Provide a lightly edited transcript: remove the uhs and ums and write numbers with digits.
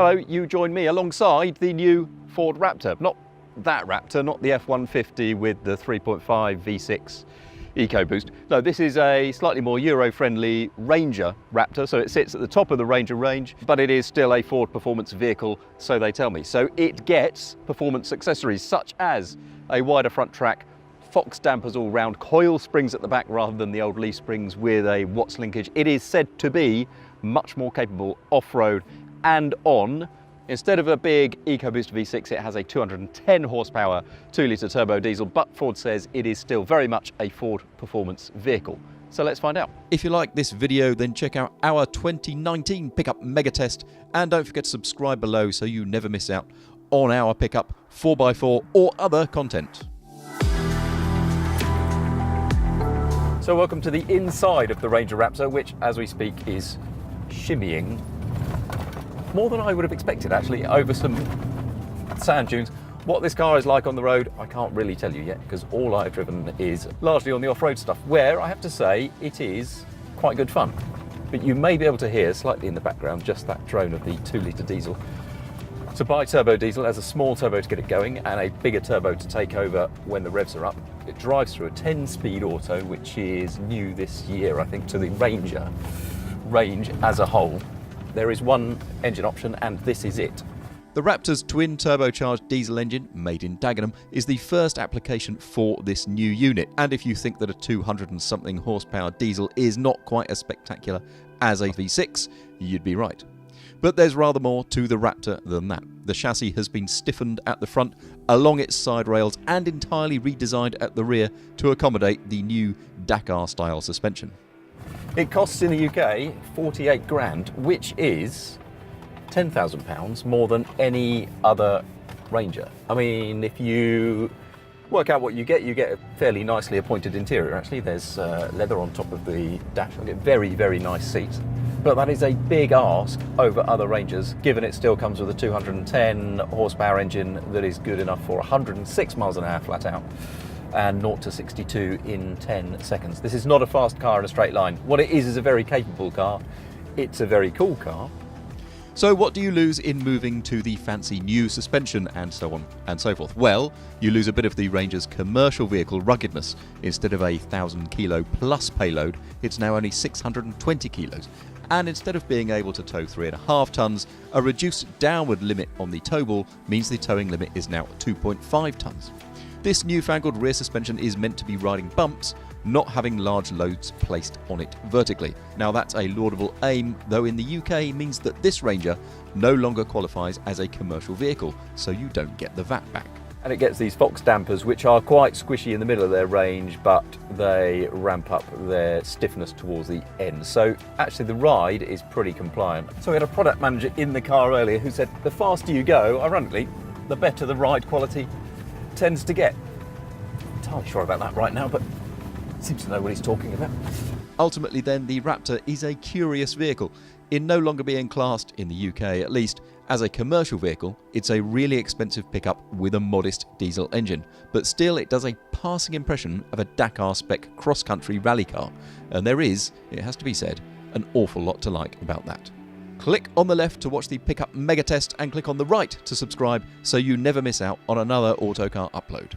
Hello, you join me alongside the new Ford Raptor. Not that Raptor, not the F-150 with the 3.5 V6 EcoBoost. No, this is a slightly more Euro-friendly Ranger Raptor, so it sits at the top of the Ranger range, but it is still a Ford performance vehicle, so they tell me. So it gets performance accessories such as a wider front track, Fox dampers all round, coil springs at the back rather than the old leaf springs with a Watts linkage. It is said to be much more capable off-road and on. Instead of a big EcoBoost V6, it has a 210 horsepower 2-litre turbo diesel, but Ford says it is still very much a Ford performance vehicle. So let's find out. If you like this video, then check out our 2019 pickup mega test, and don't forget to subscribe below so you never miss out on our pickup 4x4 or other content. So welcome to the inside of the Ranger Raptor, which as we speak is shimmying more than I would have expected actually over some sand dunes. What this car is like on the road, I can't really tell you yet because all I've driven is largely on the off-road stuff, where I have to say it is quite good fun. But you may be able to hear slightly in the background just that drone of the 2-litre diesel. So bi-turbo diesel has a small turbo to get it going and a bigger turbo to take over when the revs are up. It drives through a 10-speed auto, which is new this year, I think, to the Ranger range as a whole. There is one engine option and this is it. The Raptor's twin turbocharged diesel engine, made in Dagenham, is the first application for this new unit. And if you think that a 200 and something horsepower diesel is not quite as spectacular as a V6, you'd be right. But there's rather more to the Raptor than that. The chassis has been stiffened at the front, along its side rails, and entirely redesigned at the rear to accommodate the new Dakar-style suspension. It costs in the UK 48 grand, which is £10,000 more than any other Ranger. I mean, if you work out what you get a fairly nicely appointed interior. Actually, there's leather on top of the dash. You get very, very nice seats. But that is a big ask over other Rangers, given it still comes with a 210 horsepower engine that is good enough for 106 miles an hour flat out and 0 to 62 in 10 seconds. This is not a fast car in a straight line. What it is a very capable car. It's a very cool car. So what do you lose in moving to the fancy new suspension and so on and so forth? Well, you lose a bit of the Ranger's commercial vehicle ruggedness. Instead of a 1,000 kilo plus payload, it's now only 620 kilos. And instead of being able to tow 3.5 tonnes, a reduced downward limit on the tow ball means the towing limit is now 2.5 tonnes. This newfangled rear suspension is meant to be riding bumps, not having large loads placed on it vertically. Now that's a laudable aim, though in the UK means that this Ranger no longer qualifies as a commercial vehicle, so you don't get the VAT back. And it gets these Fox dampers, which are quite squishy in the middle of their range, but they ramp up their stiffness towards the end. So actually the ride is pretty compliant. So we had a product manager in the car earlier who said the faster you go, ironically, the better the ride quality tends to get. I'm entirely sure about that right now, but seems to know what he's talking about. Ultimately then, the Raptor is a curious vehicle. In no longer being classed, in the UK at least, as a commercial vehicle, it's a really expensive pickup with a modest diesel engine. But still, it does a passing impression of a Dakar-spec cross-country rally car. And there is, it has to be said, an awful lot to like about that. Click on the left to watch the pickup mega test and click on the right to subscribe so you never miss out on another Autocar upload.